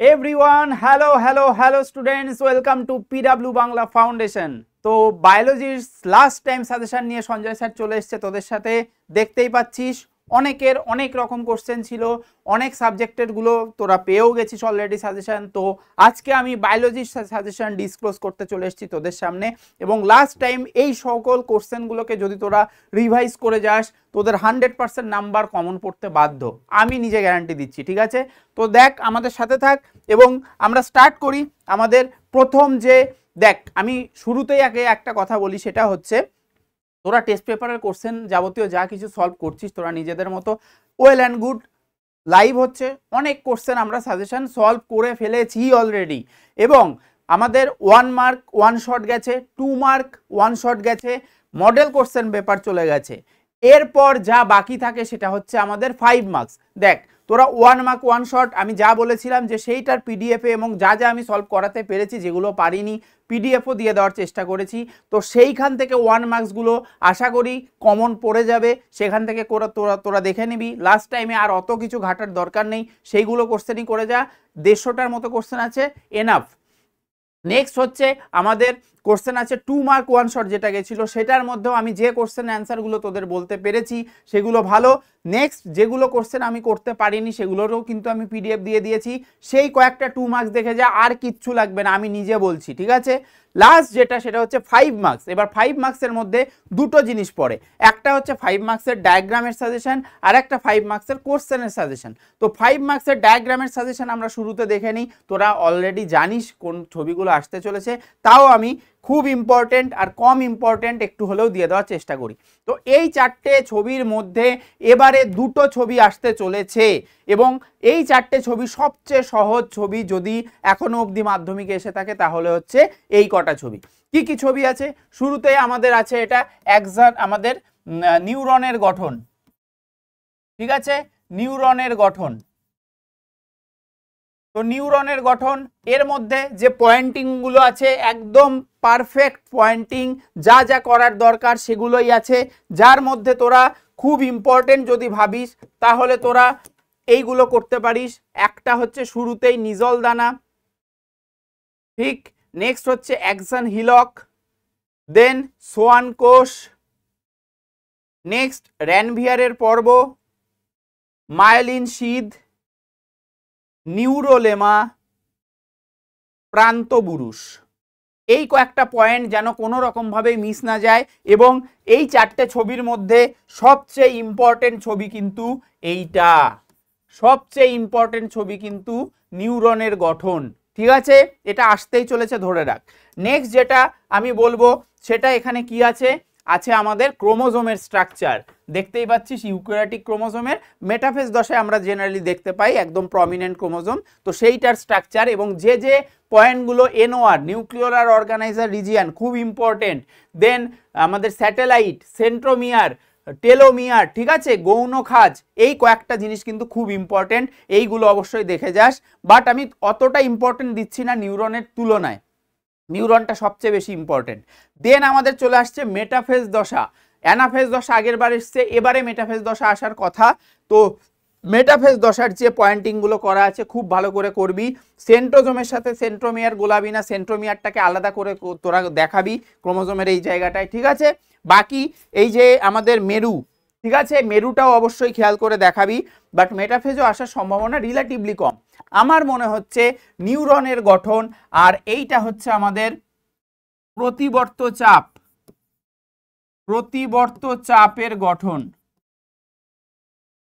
Everyone hello hello hello students welcome to PW Bangla foundation. तो বায়োলজির last time suggestion নিয়ে Sanjay sir চলে এসেছে তোদের সাথে। দেখতেই পাচ্ছিস অনেকের অনেক রকম কোশ্চেন ছিল, অনেক সাবজেক্টের গুলো তোরা পেয়েও গেছিস অলরেডি সাজেশন। তো আজকে আমি বায়োলজির সাজেশন ডিসক্লোজ করতে চলে এসেছি তোদের সামনে, এবং লাস্ট টাইম এই সকল কোশ্চেনগুলোকে যদি তোরা রিভাইজ করে যাস তোদের 100% নাম্বার কমন পড়তে বাধ্য, আমি নিজে গ্যারান্টি দিচ্ছি। ঠিক আছে, তো দেখ আমাদের সাথে থাক এবং আমরা স্টার্ট করি। আমাদের প্রথম যে দেখ, আমি শুরুতেই আগে একটা কথা বলি, সেটা হচ্ছে তোরা টেস্ট পেপারের কোশ্চেন যাবতীয় যা কিছু সলভ করছিস তোরা নিজেদের মতো ওয়েল অ্যান্ড গুড। লাইভ হচ্ছে, অনেক কোশ্চেন আমরা সাজেশন সলভ করে ফেলেছি অলরেডি, এবং আমাদের 1 মার্ক 1 শট গেছে, 2 মার্ক 1 শট গেছে, মডেল কোশ্চেন পেপার চলে গেছে। এরপর যা বাকি থাকে সেটা হচ্ছে আমাদের 5 মার্কস। দেখ তোরা 1 মার্ক 1 শট আমি যা বলেছিলাম যে সেইটার পিডিএফে এবং যা যা আমি সলভ করাতে পেরেছি, যেগুলো পারিনি পিডিএফও দিয়ে দেওয়ার চেষ্টা করেছি। তো সেইখান থেকে 1 মার্কসগুলো আশা করি কমন পড়ে যাবে, সেখান থেকে তোরা দেখে নিবি। লাস্ট টাইমে আর অত কিছু ঘাটার দরকার নেই, সেইগুলো কোশ্চেনই করে যা। 150টার মতো কোশ্চেন আছে, এনাফ। নেক্সট হচ্ছে আমাদের কোশ্চেন আছে 2 মার্ক 1 শট যেটা গেছিলো, সেটার মধ্যেও আমি যে কোশ্চেন অ্যান্সারগুলো তোদের বলতে পেরেছি সেগুলো ভালো। নেক্সট যেগুলো কোশ্চেন আমি করতে পারিনি সেগুলোরও কিন্তু আমি পিডিএফ দিয়ে দিয়েছি, সেই কয়েকটা 2 মার্কস দেখে যা, আর কিচ্ছু লাগবে না, আমি নিজে বলছি। ঠিক আছে, লাস্ট যেটা সেটা হচ্ছে 5 মার্কস। এবার 5 মার্কসের মধ্যে দুটো জিনিস পড়ে, একটা হচ্ছে 5 মার্কসের ডায়াগ্রামের সাজেশন, আর একটা 5 মার্কসের কোশ্চেনের সাজেশন। তো 5 মার্কসের ডায়াগ্রামের সাজেশন আমরা শুরুতে দেখে নিই। তোরা অলরেডি জানিস কোন ছবিগুলো আসতে চলেছে, তাও আমি খুব ইম্পর্টেন্ট আর কম ইম্পর্টেন্ট একটু হলেও দিয়ে দেওয়ার চেষ্টা করি। তো এই 4টে ছবির মধ্যে এবারে দুটো ছবি আসতে চলেছে, এবং এই 4টে ছবি সবচেয়ে সহজ ছবি যদি এখনো অবধি মাধ্যমিকে এসে থাকে তাহলে হচ্ছে এই কটা ছবি। কি কি ছবি আছে? শুরুতে আমাদের আছে এটা আমাদের নিউরনের গঠন। ঠিক আছে, নিউরনের গঠন। তো নিউরনের গঠন, এর মধ্যে যে পয়েন্টিং গুলো আছে একদম পারফেক্ট পয়েন্টিং, যা যা করার দরকার সেগুলোই আছে, যার মধ্যে তোরা খুব ইম্পর্টেন্ট যদি ভাবিস তাহলে তোরা এইগুলো করতে পারিস। একটা হচ্ছে শুরুতেই নিজল দানা, ঠিক। নেক্সট হচ্ছে অ্যাকসন হিলক, দেন সোয়ান কোষ, নেক্সট র্যানভিয়ারের পর্ব, মায়োলিন শীথ, নিউরোলেমা, প্রান্তবুরুষ। এই কয়েকটা পয়েন্ট যেন কোনো রকমভাবে মিস না যায়, এবং এই 4টে ছবির মধ্যে সবচেয়ে ইম্পর্টেন্ট ছবি কিন্তু এইটা, সবচেয়ে ইম্পর্টেন্ট ছবি কিন্তু নিউরনের গঠন। ঠিক আছে, এটা আসতেই চলেছে, ধরে রাখ। নেক্সট যেটা আমি বলবো সেটা এখানে কি আছে, আছে আমাদের ক্রোমোজোমের স্ট্রাকচার। দেখতেই পাচ্ছিস ইউক্যারিওটিক ক্রোমোজোমের মেটাফেজ দশায় আমরা জেনারেলি দেখতে পাই একদম প্রমিনেন্ট ক্রোমোজোম। তো সেইটার স্ট্রাকচার এবং যে যে পয়েন্টগুলো এনওআর নিউক্লিওলার অর্গানাইজার রিজিয়ান খুব ইম্পর্টেন্ট, দেন আমাদের স্যাটেলাইট, সেন্ট্রোমিয়ার, টেলোমিয়ার, ঠিক আছে, গৌণ খাজ, এই কয়েকটা জিনিস কিন্তু খুব ইম্পর্টেন্ট, এইগুলো অবশ্যই দেখে যাস। বাট আমি অতটা ইম্পর্টেন্ট দিচ্ছি না নিউরনের তুলনায়, নিউরনটা সবচেয়ে বেশি ইম্পর্টেন্ট। দেন আমাদের চলে আসছে মেটাফেজ দশা। অ্যানাফেজ দশা আগের বার এসছে, এবারে মেটাফেজ দশা আসার কথা। তো মেটাফেজ দশার যে পয়েন্টিংগুলো করা আছে খুব ভালো করে করবি। সেন্ট্রোজোমের সাথে সেন্ট্রোমিয়ার গোলাবি না, সেন্ট্রোমিয়ারটাকে আলাদা করে তোরা দেখাবি ক্রোমোজোমের এই জায়গাটায়। ঠিক আছে, বাকি এই যে আমাদের মেরু, ঠিক আছে, মেরুটাও অবশ্যই খেয়াল করে দেখাবি। বাট মেটাফেজও আসার সম্ভাবনা রিলেটিভলি কম। আমার মনে হচ্ছে নিউরনের গঠন, আর এইটা হচ্ছে আমাদের প্রতিবর্ত চাপ, প্রতিবর্ত চাপের গঠন।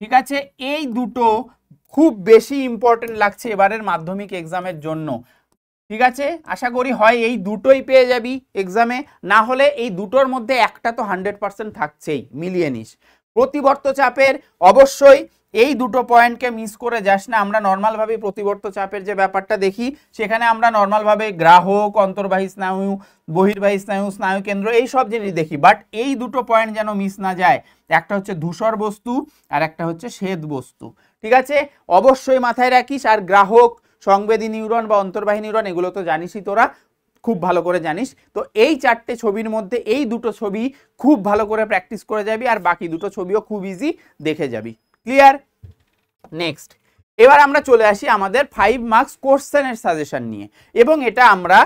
ঠিক আছে, এই দুটো খুব বেশি ইম্পর্টেন্ট লাগছে এবারের মাধ্যমিক এক্সামের জন্য। ঠিক আছে, আশা করি হয় এই দুটোই পেয়ে যাবি এক্সামে, না হলে এই দুটোর মধ্যে একটা তো 100% থাকছেই, মিলিয়ে নিস। প্রতিবর্ত চাপের অবশ্যই এই দুটো পয়েন্টকে মিস করে যাস না। আমরা নর্মালভাবে প্রতিবর্ত চাপের যে ব্যাপারটা দেখি সেখানে আমরা নর্মালভাবে গ্রাহক, অন্তর্বাহী স্নায়ু, বহির্বাহী স্নায়ু, স্নায়ুকেন্দ্র, এই সব জিনিস দেখি। বাট এই দুটো পয়েন্ট যেন মিস না যায়, একটা হচ্ছে ধূসর বস্তু আর একটা হচ্ছে শ্বেত বস্তু। ঠিক আছে, অবশ্যই মাথায় রাখিস। আর গ্রাহক, সংবেদী নিউরন বা অন্তর্বাহী নিউরন, এগুলো তো জানিসই, তোরা খুব ভালো করে জানিস। তো এই 4টে ছবির মধ্যে এই দুটো ছবি খুব ভালো করে প্র্যাকটিস করে যাবি, আর বাকি দুটো ছবিও খুব ইজি দেখে যাবি। ক্লিয়ার? নেক্সট এবার আমরা চলে আসি আমাদের 5 মার্কস কোশ্চেনের সাজেশন নিয়ে, এবং এটা আমরা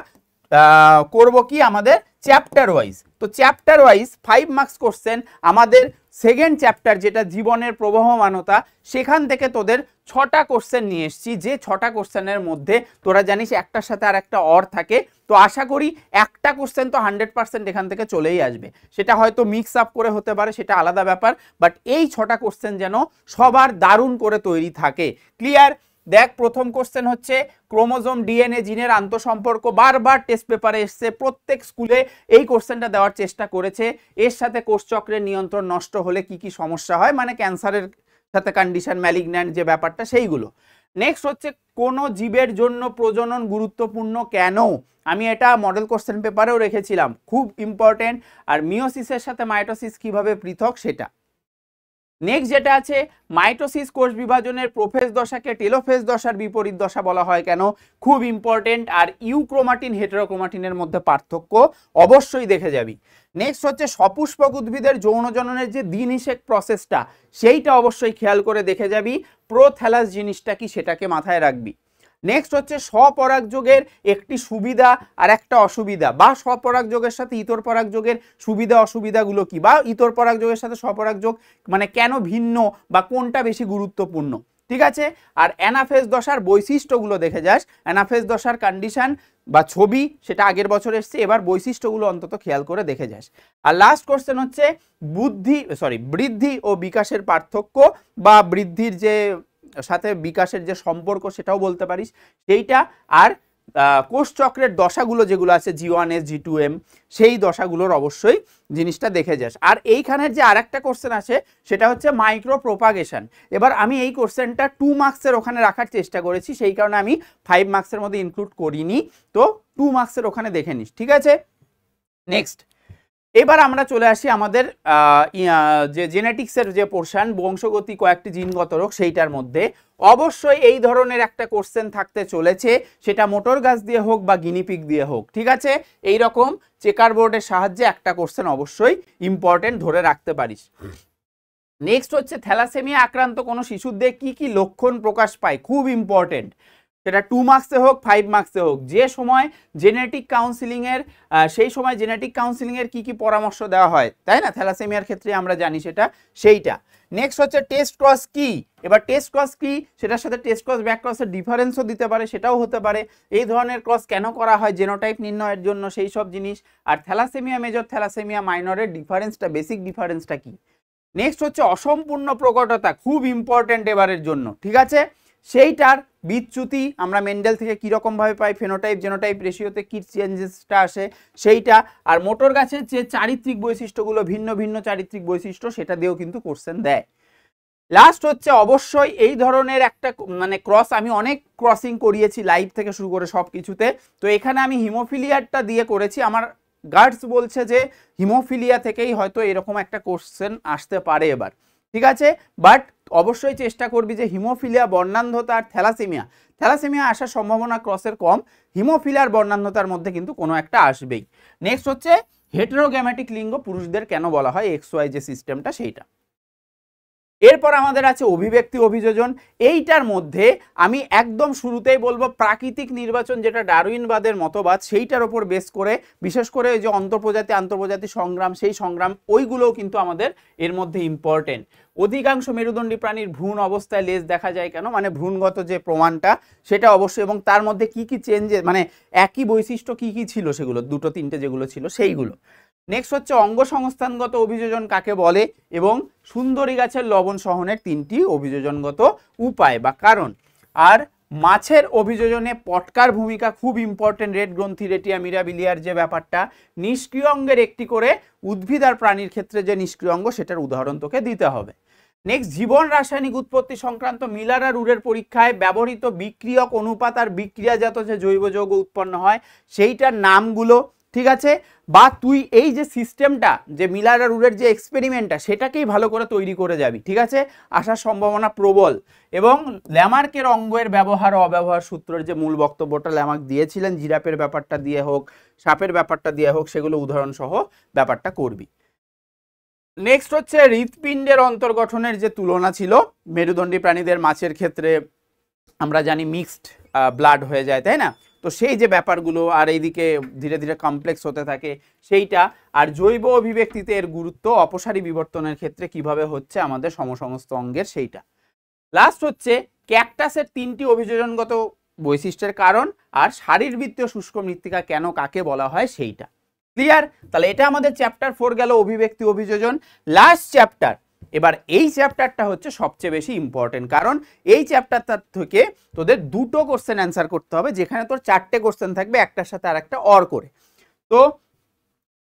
করব কি আমাদের চ্যাপ্টার ওয়াইজ। তো চ্যাপ্টার ওয়াইজ 5 মার্কস কোশ্চেন আমাদের সেকেন্ড চ্যাপ্টার যেটা জীবনের প্রবহমানতা, সেখান থেকে তোদের 6টা কোশ্চেন নিয়ে এসেছি, যে 6টা কোশ্চেনের মধ্যে তোরা জানিস একটার সাথে আর একটা অর থাকে। তো আশা করি একটা কোশ্চেন তো 100% এখান থেকে চলেই আসবে, সেটা হয়তো মিক্স আপ করে হতে পারে, সেটা আলাদা ব্যাপার, বাট এই 6টা কোশ্চেন যেন সবার দারুণ করে তৈরি থাকে। ক্লিয়ার? দেখ, প্রথম কোশ্চেন হচ্ছে ক্রোমোজোম ডিএনএ জিনের আন্তঃসম্পর্ক। বারবার টেস্ট পেপারে এসছে, প্রত্যেক স্কুলে এই কোশ্চেনটা দেওয়ার চেষ্টা করেছে। এর সাথে কোষচক্রের নিয়ন্ত্রণ নষ্ট হলে কি কি সমস্যা হয়, মানে ক্যান্সারের সাথে কন্ডিশন, ম্যালিগন্যান্ট যে ব্যাপারটা, সেইগুলো। নেক্সট হচ্ছে কোন জীবের জন্য প্রজনন গুরুত্বপূর্ণ কেন, আমি এটা মডেল কোশ্চেন পেপারেও রেখেছিলাম, খুব ইম্পর্টেন্ট। আর মিওসিসের সাথে মাইটোসিস কিভাবে পৃথক, সেটা। নেক্সট যেটা আছে, মাইটোসিস কোষ বিভাজনের প্রোফেজ দশাকে টেলোফেজ দশার বিপরীত দশা বলা হয় কেন, খুব ইম্পর্টেন্ট। আর ইউক্রোমাটিন হেটেরোক্রোমাটিনের মধ্যে পার্থক্য অবশ্যই দেখে যাবি। নেক্সট হচ্ছে সপুষ্পক উদ্ভিদের যৌন জননের যে দ্বিনিষেক প্রসেসটা, সেইটা অবশ্যই খেয়াল করে দেখে যাবি। প্রোথ্যালাস জিনিসটা কি সেটাকে মাথায় রাখবি। নেক্সট হচ্ছে স্বপরাগযোগের একটি সুবিধা আর একটা অসুবিধা, বা স্বপরাগযোগের সাথে ইতর পরাগযোগের সুবিধা অসুবিধাগুলো কি, বা ইতর পরাগযোগের সাথে স্বপরাগযোগ মানে কেন ভিন্ন বা কোনটা বেশি গুরুত্বপূর্ণ। ঠিক আছে? আর অ্যানাফেজ দশার বৈশিষ্ট্যগুলো দেখে যাস, অ্যানাফেজ দশার কন্ডিশন বা ছবি সেটা আগের বছর এসছে, এবার বৈশিষ্ট্যগুলো অন্তত খেয়াল করে দেখে যাস। আর লাস্ট কোশ্চেন হচ্ছে বৃদ্ধি ও বিকাশের পার্থক্য, বা বৃদ্ধির যে সাথে বিকাশের যে সম্পর্ক সেটাও বলতে পারিস সেইটা। আর কোষচক্রের দশাগুলো যেগুলো আছে G1S G2M, সেই দশাগুলোর অবশ্যই জিনিসটা দেখে যাস। আর এইখানের যে আরেকটা কোশ্চেন আছে সেটা হচ্ছে মাইক্রো প্রোপাগেশন। এবার আমি এই কোশ্চেনটা 2 মার্কসের ওখানে রাখার চেষ্টা করেছি, সেই কারণে আমি 5 মার্কসের মধ্যে ইনক্লুড করিনি, তো 2 মার্কসের ওখানে দেখে নিস। ঠিক আছে? নেক্সট, এবার আমরা চলে আসি আমাদের যে জেনেটিক্সের যে পোর্শন, বংশগতি কয়েকটি জিনগত রোগ, সেইটার মধ্যে অবশ্যই এই ধরনের একটা কোশ্চেন থাকতে চলেছে, সেটা মোটর গাছ দিয়ে হোক বা গিনিপিগ দিয়ে হোক। ঠিক আছে? এই রকম চেকার বোর্ডের সাহায্যে একটা কোশ্চেন অবশ্যই ইম্পর্টেন্ট ধরে রাখতে পারিস। নেক্সট হচ্ছে থ্যালাসেমিয়া আক্রান্ত কোনো শিশুদের কি কি লক্ষণ প্রকাশ পায়, খুব ইম্পর্টেন্ট। সেটা 2 মার্কসে হোক 5 মার্কসে হোক, যে সময় জেনেটিক কাউন্সিলিংয়ের সেই সময় জেনেটিক কাউন্সিলিংয়ের কি কি পরামর্শ দেওয়া হয়, তাই না? থ্যালাসেমিয়ার ক্ষেত্রে আমরা জানি সেটা, সেইটা। নেক্সট হচ্ছে টেস্ট ক্রস কি, এবার টেস্ট ক্রস কি, সেটার সাথে টেস্ট ক্রস ব্যাক ক্রসের ডিফারেন্সও দিতে পারে, সেটাও হতে পারে। এই ধরনের ক্রস কেন করা হয়, জেনোটাইপ নির্ণয়ের জন্য, সেই সব জিনিস। আর থ্যালাসেমিয়া মেজর, থ্যালাসেমিয়া মাইনরের ডিফারেন্সটা, বেসিক ডিফারেন্সটা কি। নেক্সট হচ্ছে অসম্পূর্ণ প্রকটতা, খুব ইম্পর্টেন্ট এবারের জন্য। ঠিক আছে? সেইটার বিচ্যুতি আমরা মেন্ডেল থেকে কীরকম ভাবে পাই, ফেনোটাইপ জেনোটাইপ রেশিওতে কী চেঞ্জেসটা আসে, সেইটা। আর মোটর গাছের যে চারিত্রিক বৈশিষ্ট্যগুলো, ভিন্ন ভিন্ন চারিত্রিক বৈশিষ্ট্য, সেটা দিয়েও কিন্তু কোশ্চেন দেয়। লাস্ট হচ্ছে অবশ্যই এই ধরনের একটা মানে ক্রস, আমি অনেক ক্রসিং করিয়েছি লাইভ থেকে শুরু করে সব কিছুতে, তো এখানে আমি হিমোফিলিয়ারটা দিয়ে করেছি। আমার গার্ডস বলছে যে হিমোফিলিয়া থেকেই হয়তো এরকম একটা কোশ্চেন আসতে পারে এবার। ঠিক আছে? বাট অবশ্যই চেষ্টা করবি যে হিমোফিলিয়া বর্ণান্ধতা আর থ্যালাসেমিয়া আসার সম্ভাবনা ক্রসের কম, হিমোফিলিয়ার বর্ণান্ধতার মধ্যে কিন্তু কোনো একটা আসবেই। নেক্সট হচ্ছে হেটেরোগ্যামেটিক লিঙ্গ পুরুষদের কেন বলা হয়, XY যে সিস্টেমটা, সেইটা। এরপর আমাদের আছে অভিব্যক্তি অভিযোজন। এইটার মধ্যে আমি একদম শুরুতেই বলবো প্রাকৃতিক নির্বাচন, যেটা ডারউইনবাদের মতবাদ, সেইটার ওপর বেস করে, বিশেষ করে যে আন্তর্প্রজাতি সংগ্রাম, সেই সংগ্রাম ওইগুলোও কিন্তু আমাদের এর মধ্যে ইম্পর্টেন্ট। অধিকাংশ মেরুদণ্ডী প্রাণীর ভ্রূণ অবস্থায় লেজ দেখা যায় কেন, মানে ভ্রূণগত যে প্রমাণটা সেটা অবশ্যই, এবং তার মধ্যে কি কি চেঞ্জেস, মানে একই বৈশিষ্ট্য কি কি ছিল সেগুলো, 2-3টে যেগুলো ছিল সেইগুলো। নেক্সট হচ্ছে অঙ্গ সংস্থানগত অভিযোজন কাকে বলে, এবং সুন্দরী গাছের লবণ সহনের 3টি অভিযোজনগত উপায় বা কারণ। আর মাছের অভিযোজনে পটকার ভূমিকা খুব ইম্পর্টেন্ট, রেড গ্রন্থি, রেটিয়া মিরাবিলিয়ার যে ব্যাপারটা, নিষ্ক্রিয় অঙ্গের একটি করে উদ্ভিদ আর প্রাণীর ক্ষেত্রে যে নিষ্ক্রিয় অঙ্গ, সেটার উদাহরণ তোকে দিতে হবে। নেক্সট জীবন রাসায়নিক উৎপত্তি সংক্রান্ত মিলার আর উডের পরীক্ষায় ব্যবহৃত বিক্রিয়ক অনুপাত আর বিক্রিয়াজাত যে জৈব যৌগ উৎপন্ন হয় সেইটার নামগুলো। ঠিক আছে? বা তুই এই যে সিস্টেমটা, যে মিলার আর উডের যে এক্সপেরিমেন্টটা, সেটাকেই ভালো করে তৈরি করে যাবি। ঠিক আছে? আসার সম্ভাবনা প্রবল। এবং ল্যামার্কের অঙ্গের ব্যবহার ও অব্যবহার সূত্রের যে মূল বক্তব্যটা ল্যামার্ক দিয়েছিলেন, জিরাফের ব্যাপারটা দিয়ে হোক, সাপের ব্যাপারটা দিয়ে হোক, সেগুলো উদাহরণ সহ ব্যাপারটা করবি। নেক্সট হচ্ছে হৃৎপিণ্ডের অন্তর্গঠনের যে তুলনা ছিল মেরুদণ্ডী প্রাণীদের, মাছের ক্ষেত্রে আমরা জানি মিক্সড ব্লাড হয়ে যায়, তাই না? তো সেই যে ব্যাপারগুলো আর এইদিকে ধীরে ধীরে কমপ্লেক্স হতে থাকে সেইটা, আর জৈব অভিব্যক্তিতে এর গুরুত্ব, অপসারী বিবর্তনের ক্ষেত্রে কিভাবে হচ্ছে আমাদের সমস্ত অঙ্গের সেইটা। লাস্ট হচ্ছে ক্যাকটাসের 3টি অভিযোজনগত বৈশিষ্ট্যের কারণ আর শারীরবৃত্তীয় শুষ্ক মৃত্তিকা কেন কাকে বলা হয় সেইটা। ক্লিয়ার? তাহলে এটা আমাদের চ্যাপ্টার 4 গেল, অভিব্যক্তি অভিযোজন। লাস্ট চ্যাপ্টার, এবার এই চ্যাপ্টারটা হচ্ছে সবচেয়ে বেশি ইম্পর্টেন্ট, কারণ এই চ্যাপ্টারটা থেকে তোদের 2টো কোশ্চেন অ্যান্সার করতে হবে, যেখানে তোর 4টে কোশ্চেন থাকবে, একটার সাথে আর একটা অর করে। তো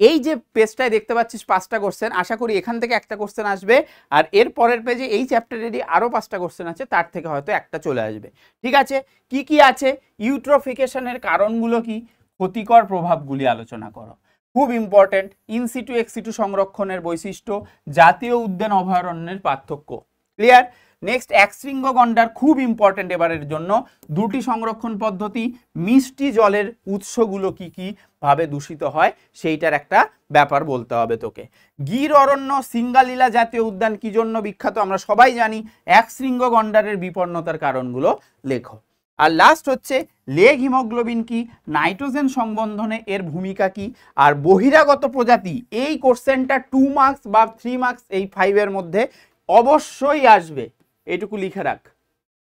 এই যে পেজটায় দেখতে পাচ্ছিস 5টা কোশ্চেন, আশা করি এখান থেকে একটা কোশ্চেন আসবে, আর এর পরের পেজে এই চ্যাপ্টারেরই আরও 5টা কোশ্চেন আছে, তার থেকে হয়তো একটা চলে আসবে। ঠিক আছে? কি কি আছে? ইউট্রোফিকেশনের কারণগুলো কি, ক্ষতিকর প্রভাবগুলি আলোচনা করো, খুব ইম্পর্টেন্ট, ইনসিটু এক্সিটু সংরক্ষণের বৈশিষ্ট্য, জাতীয় উদ্যান অভয়ারণ্যের পার্থক্য। ক্লিয়ার? নেক্সট, একশৃঙ্গ গন্ডার, খুব ইম্পর্টেন্ট এবারের জন্য, 2টি সংরক্ষণ পদ্ধতি, মিষ্টি জলের উৎসগুলো কি কি ভাবে দূষিত হয় সেইটার একটা ব্যাপার বলতে হবে তোকে। গির অরণ্য সিঙ্গালীলা জাতীয় উদ্যান কি জন্য বিখ্যাত আমরা সবাই জানি, একশৃঙ্গ গন্ডারের বিপন্নতার কারণগুলো লেখো। আর লাস্ট হচ্ছে লেগ হিমোগ্লোবিন কি, নাইট্রোজেন সংবন্ধনে এর ভূমিকা কি, আর বহিরাগত প্রজাতি, এই কোশ্চেনটা 2 মার্কস বা 3 মার্কস এই 5-এর মধ্যে অবশ্যই আসবে, এইটুকু লিখে রাখ।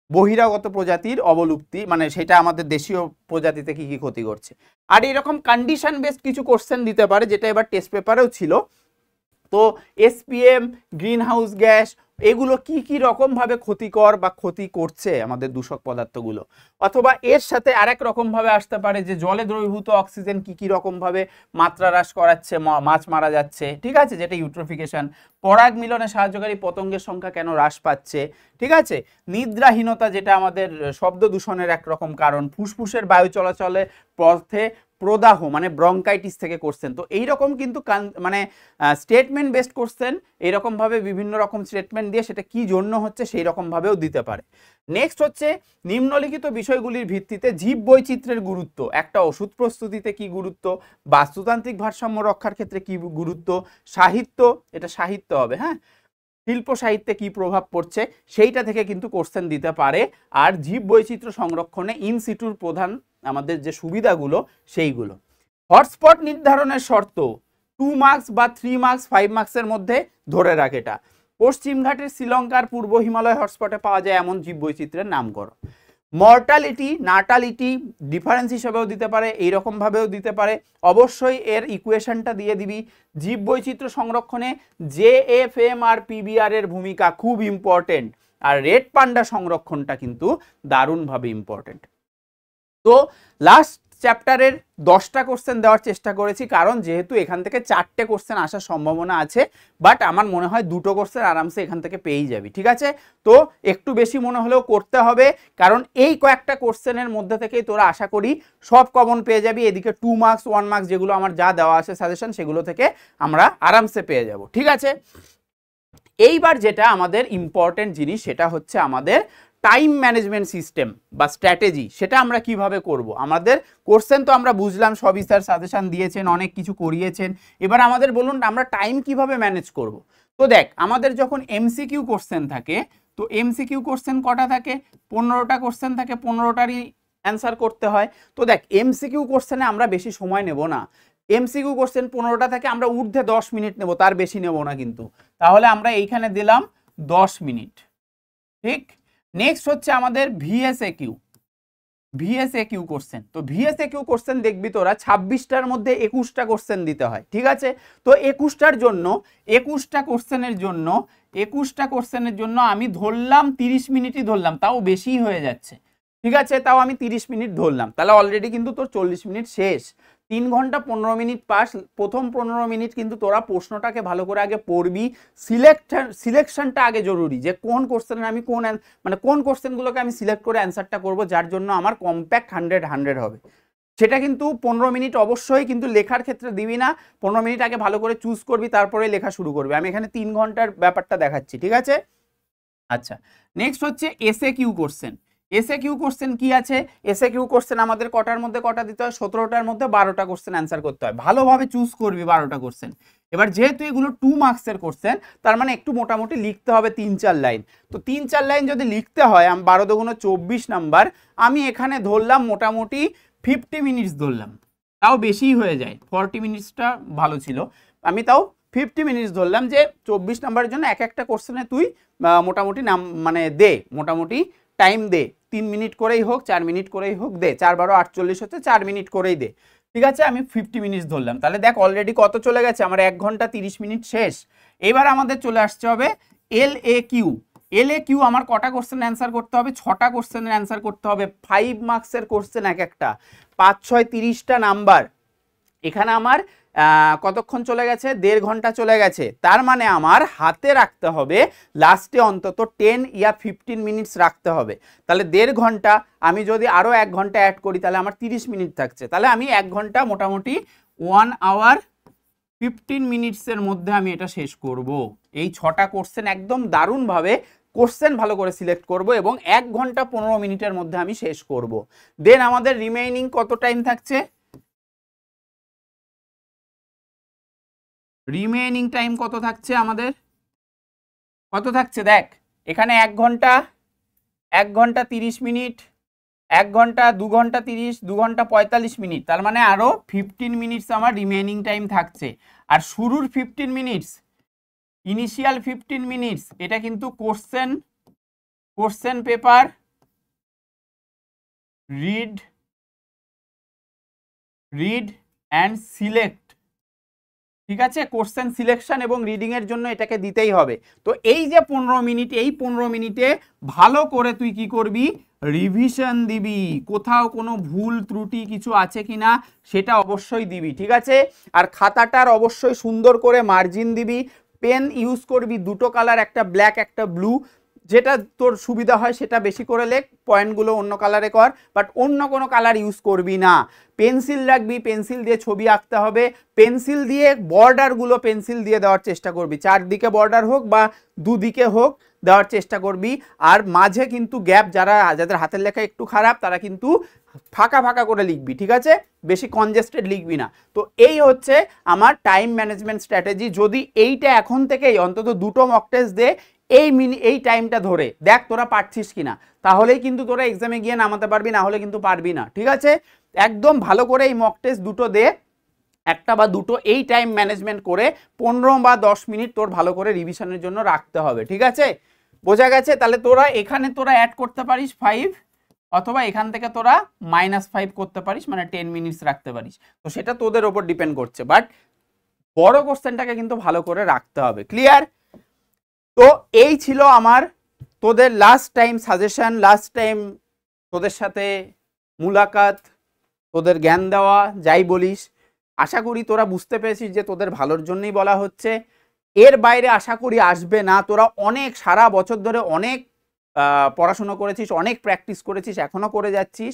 বহিরাগত প্রজাতির অবলুপ্তি মানে সেটা আমাদের দেশীয় প্রজাতিতে কি কি ক্ষতি করছে। আর এরকম কন্ডিশন বেসড কিছু কোশ্চেন দিতে পারে, যেটা এবার টেস্ট পেপারেও ছিল। তো এসপিএম, গ্রিন হাউস গ্যাস, এগুলো কি কি রকম ভাবে ক্ষতিকর বা ক্ষতি করছে আমাদের দূষক পদার্থগুলো, অথবা এর সাথে আরেক রকম ভাবে আসতে পারে যে জলে দ্রবীভূত অক্সিজেন কি কি রকম ভাবে মাত্রা হ্রাস করাচ্ছে, মাছ মারা যাচ্ছে, ঠিক আছে, যেটা ইউট্রোফিকেশন। পরাগ মিলনে সাহায্যকারী পতঙ্গের সংখ্যা কেন হ্রাস পাচ্ছে, ঠিক আছে। নিদ্রাহীনতা, যেটা আমাদের শব্দ দূষণের একরকম কারণ। ফুসফুসের বায়ু চলাচলে পথে প্রদাহ মানে ব্রঙ্কাইটিস থেকে কোশ্চেন। তো এইরকম কিন্তু মানে স্টেটমেন্ট বেসড কোশ্চেন, এইরকমভাবে বিভিন্ন রকম স্টেটমেন্ট দিয়ে সেটা কি জন্য হচ্ছে সেই রকমভাবেও দিতে পারে। নেক্সট হচ্ছে নিম্নলিখিত বিষয়গুলির ভিত্তিতে জীব বৈচিত্র্যের গুরুত্ব, একটা ওষুধ প্রস্তুতিতে কি গুরুত্ব, বাস্তুতান্ত্রিক ভারসাম্য রক্ষার ক্ষেত্রে কি গুরুত্ব, সাহিত্য, এটা সাহিত্য হবে, হ্যাঁ, শিল্প সাহিত্যে কি প্রভাব পড়ছে সেইটা থেকে কিন্তু কোশ্চেন দিতে পারে। আর জীব বৈচিত্র্য সংরক্ষণে ইনসিটুর প্রধান আমাদের যে সুবিধাগুলো সেইগুলো। হটস্পট নির্ধারণের শর্ত 2 মার্কস বা 3 মার্কস 5 মার্কসের মধ্যে ধরে রাখ। এটা পশ্চিমঘাটের শ্রীলঙ্কার পূর্ব হিমালয় হটস্পটে পাওয়া যায় এমন জীব বৈচিত্র্যের নাম করো। মর্টালিটি, নাটালিটি ডিফারেন্স হিসেবেও দিতে পারে, এইরকম ভাবেও দিতে পারে। অবশ্যই এর ইকুয়েশনটা দিয়ে দিবি। জীব বৈচিত্র্য সংরক্ষণে জেএফএম আর পিবিআর এর ভূমিকা খুব ইম্পর্টেন্ট, আর রেড পান্ডা সংরক্ষণটা কিন্তু দারুণভাবে ইম্পর্টেন্ট। তো লাস্ট চ্যাপ্টারের 10টা কোশ্চেন দেওয়ার চেষ্টা করেছি, কারণ যেহেতু এখান থেকে 4টে কোশ্চেন আসার সম্ভাবনা আছে, বাট আমার মনে হয় 2টো কোশ্চেন আরামসে এখান থেকে পেয়েই যাবি, ঠিক আছে। তো একটু বেশি মনে হলেও করতে হবে, কারণ এই কয়েকটা কোশ্চেনের মধ্যে থেকেই তোরা আশা করি সব কমন পেয়ে যাবি। এদিকে 2 মার্কস 1 মার্কস যেগুলো আমার যা দেওয়া আছে সাজেশন, সেগুলো থেকে আমরা আরামসে পেয়ে যাব, ঠিক আছে। এইবার যেটা আমাদের ইম্পর্টেন্ট জিনিস, সেটা হচ্ছে আমাদের টাইম ম্যানেজমেন্ট সিস্টেম বা স্ট্র্যাটেজি, সেটা আমরা কিভাবে করব। আমাদের কোশ্চেন তো আমরা বুঝলাম, সবই স্যার সাজেশন দিয়েছেন, অনেক কিছু করিয়েছেন, এবার আমাদের বলুন আমরা টাইম কিভাবে ম্যানেজ করব। তো দেখ, আমাদের যখন এমসিকিউ কোশ্চেন থাকে, তো এমসিকিউ কোশ্চেন কটা থাকে, 15টা কোশ্চেন থাকে, 15টারই অ্যান্সার করতে হয়। তো দেখ, এমসিকিউ কোশ্চেনে আমরা বেশি সময় নেব না। এমসিকিউ কোশ্চেন 15টা থাকে, আমরা ঊর্ধ্বে 10 মিনিট নেব, তার বেশি নেব না কিন্তু। তাহলে আমরা এইখানে দিলাম 10 মিনিট, ঠিক। নেক্সট হচ্ছে আমাদের ভিএসএকিউ, ভিএসএকিউ কোশ্চেন। তো ভিএসএকিউ কোশ্চেন দেখবি তোরা 26টার মধ্যে 21টা কোশ্চেন দিতে হয়, ঠিক আছে। তো 21টা কোশ্চেনের জন্য আমি ধরলাম 30 মিনিটই ধরলাম, তাও বেশি হয়ে যাচ্ছে, ঠিক আছে। তাও আমি 30 মিনিট ধরলাম, তাহলে অলরেডি কিন্তু তোর 40 মিনিট শেষ। 3 ঘন্টা 15 মিনিট পাস। প্রথম 15 মিনিট কিন্তু তোরা প্রশ্নটাকে ভালো করে আগে পড়বি, সিলেকশনটা আগে জরুরি, যে কোন কোশ্চেনের আমি কোন কোশ্চেনগুলোকে আমি সিলেক্ট করে অ্যান্সারটা করব, যার জন্য আমার কম্প্যাক্ট 100 হবে। সেটা কিন্তু 15 মিনিট অবশ্যই কিন্তু লেখার ক্ষেত্রে দিবি না, 15 মিনিট আগে ভালো করে চুজ করবি, তারপরে লেখা শুরু করবি। আমি এখানে 3 ঘন্টার ব্যাপারটা দেখাচ্ছি, ঠিক আছে। আচ্ছা, নেক্সট হচ্ছে SAQ question. SA Q question কি আছে? এসএ কিউ কোশ্চেন আমাদের কটার মধ্যে কটা দিতে হয়? 17টার মধ্যে 12টা কোশ্চেন অ্যান্সার করতে হয়। ভালোভাবে চুজ করবি 12টা কোশ্চেন। এবার যেহেতু এগুলো 2 মার্কসের কোশ্চেন, তার মানে একটু মোটামুটি লিখতে হবে 3-4 লাইন। তো 3-4 লাইন যদি লিখতে হয়, 12 দুগুণ 24 নাম্বার, আমি এখানে ধরলাম মোটামুটি 50 মিনিটস ধরলাম, তাও বেশিই হয়ে যায়, 40 মিনিটসটা ভালো ছিল, আমি তাও 50 মিনিটস ধরলাম যে 24 নাম্বারের জন্য এক একটা কোশ্চেনে তুই মোটামুটি মানে দে, মোটামুটি টাইম দে, 3 মিনিট করেই হোক 4 মিনিট করেই হোক দে, 4-12 48 হচ্ছে, 4 মিনিট করেই দে, ঠিক আছে? আমি 50 মিনিটস ধরলাম। তাহলে দেখ অলরেডি কত চলে গেছে আমার, 1 ঘন্টা 30 মিনিট শেষ। এবার আমাদের চলে আসতে হবে LAQ। LAQ আমার কটা কোশ্চেন অ্যান্সার করতে হবে? 6টা কোশ্চেনের অ্যান্সার করতে হবে, 5 মার্কসের কোশ্চেন এক একটা, 5-6 30টা নাম্বার। এখানে আমার কতক্ষণ চলে গেছে? 1.5 ঘন্টা চলে গেছে। তার মানে আমার হাতে রাখতে হবে লাস্টে অন্তত 10 ইয়া 15 মিনিটস রাখতে হবে। তাহলে 1.5 ঘন্টা, আমি যদি আরও 1 ঘন্টা অ্যাড করি তাহলে আমার 30 মিনিট থাকছে। তাহলে আমি 1 ঘন্টা মোটামুটি 1 আওয়ার 15 মিনিটসের মধ্যে আমি এটা শেষ করব। এই 6টা কোশ্চেন একদম দারুণভাবে কোশ্চেন ভালো করে সিলেক্ট করব এবং 1 ঘন্টা 15 মিনিটের মধ্যে আমি শেষ করব। দেন আমাদের রিমেইনিং কত টাইম থাকছে? রিমেইনিং টাইম কত থাকছে আমাদের? কত থাকছে দেখ, এখানে 1 ঘন্টা, 1 ঘন্টা 30 মিনিট, 1 ঘন্টা, 2 ঘন্টা 30, 2 ঘন্টা 45 মিনিট, তার মানে আরও 15 মিনিটস আমার রিমেইনিং টাইম থাকছে। আর শুরুর 15 মিনিটস, ইনিশিয়াল 15 মিনিটস, এটা কিন্তু question paper read and select, ঠিক আছে? কোশ্চেন সিলেকশন এবং রিডিং এর জন্য এটাকে দিতেই হবে। তো এই যে 15 মিনিট, এই 15 মিনিটে ভালো করে তুই কি করবি? রিভিশন দিবি, কোথাও কোনো ভুল ত্রুটি কিছু আছে কিনা সেটা অবশ্যই দিবি, ঠিক আছে? আর খাতাটার অবশ্যই সুন্দর করে মার্জিন দিবি, পেন ইউজ করবি 2টো কালার, একটা ব্ল্যাক একটা ব্লু, যেটা তোর সুবিধা হয় সেটা বেশি করে লেখ, পয়েন্টগুলো অন্য কালারে কর, বাট অন্য কোনো কালার ইউজ করবি না। পেন্সিল রাখবি, পেন্সিল দিয়ে ছবি আঁকতে হবে, পেন্সিল দিয়ে বর্ডারগুলো পেন্সিল দিয়ে দেওয়ার চেষ্টা করবি, চারদিকে বর্ডার হোক বা দুদিকে হোক দেওয়ার চেষ্টা করবি। আর মাঝে কিন্তু গ্যাপ, যাদের হাতের লেখা একটু খারাপ তারা কিন্তু ফাঁকা ফাঁকা করে লিখবি, ঠিক আছে? বেশি কনজেস্টেড লিখবি না। তো এই হচ্ছে আমার টাইম ম্যানেজমেন্ট স্ট্র্যাটেজি। যদি এইটা এখন থেকেই অন্তত 2টো মক টেস্ট দে এই টাইমটা ধরে, দেখ তোরা পারছিস কিনা, তাহলেই কিন্তু তোরা এক্সামে গিয়ে নামাতে পারবি, না হলে কিন্তু পারবি না, ঠিক আছে? একদম ভালো করে এই মক টেস্ট 2টো দে, একটা বা দুটো, এই টাইম ম্যানেজমেন্ট করে 15 বা 10 মিনিট তোর ভালো করে রিভিশনের জন্য রাখতে হবে, ঠিক আছে? বোঝা গেছে? তাহলে তোরা এখানে অ্যাড করতে পারিস 5, অথবা এখান থেকে তোরা -5 করতে পারিস, মানে 10 মিনিটস রাখতে পারিস। তো সেটা তোদের ওপর ডিপেন্ড করছে, বাট বড় কোশ্চেনটাকে কিন্তু ভালো করে রাখতে হবে। ক্লিয়ার? তো এই ছিল আমার তোদের last time suggestion, last time তোদের সাথে মুলাকাত, তোদের জ্ঞান দেওয়া, যাই বলিস। আশা করি তোরা বুঝতে পেরেছিস যে তোদের ভালোর জন্যই বলা হচ্ছে, এর বাইরে আশা করি আসবে না। তোরা অনেক সারা বছর ধরে অনেক পড়াশুনো করেছিস, অনেক প্র্যাকটিস করেছিস, এখনো করে যাচ্ছিস।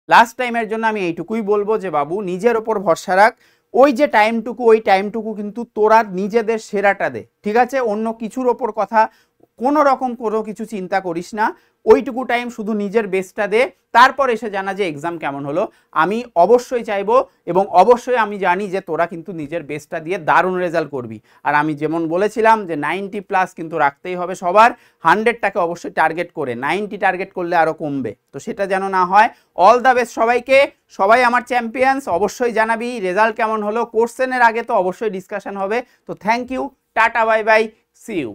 লাস্ট টাইমের জন্য আমি এইটুকুই বলবো যে বাবু নিজের ওপর ভরসা রাখ, ওই যে টাইমটুকু, ওই টাইমটুকু কিন্তু তোরা নিজেদের সেরাটা দে, ঠিক আছে? অন্য কিছুর ওপর কথা কোনো রকম কোনো কিছু চিন্তা করিস না, ওইটুকু টাইম শুধু নিজের বেস্টটা দে, তারপর এসে জানা যে এক্সাম কেমন হলো। আমি অবশ্যই চাইবো এবং অবশ্যই আমি জানি যে তোরা কিন্তু নিজের বেস্টটা দিয়ে দারুণ রেজাল্ট করবি। আর আমি যেমন বলেছিলাম যে 90+ কিন্তু রাখতেই হবে সবার, 100টাকে অবশ্যই টার্গেট করে, 90 টার্গেট করলে আরও কমবে, তো সেটা যেন না হয়। অল দ্য বেস্ট সবাইকে, সবাই আমার চ্যাম্পিয়ন্স। অবশ্যই জানাবি রেজাল্ট কেমন হলো, কোশ্চেনের আগে তো অবশ্যই ডিসকাশন হবে। তো thank you, tata, bye bye, see you.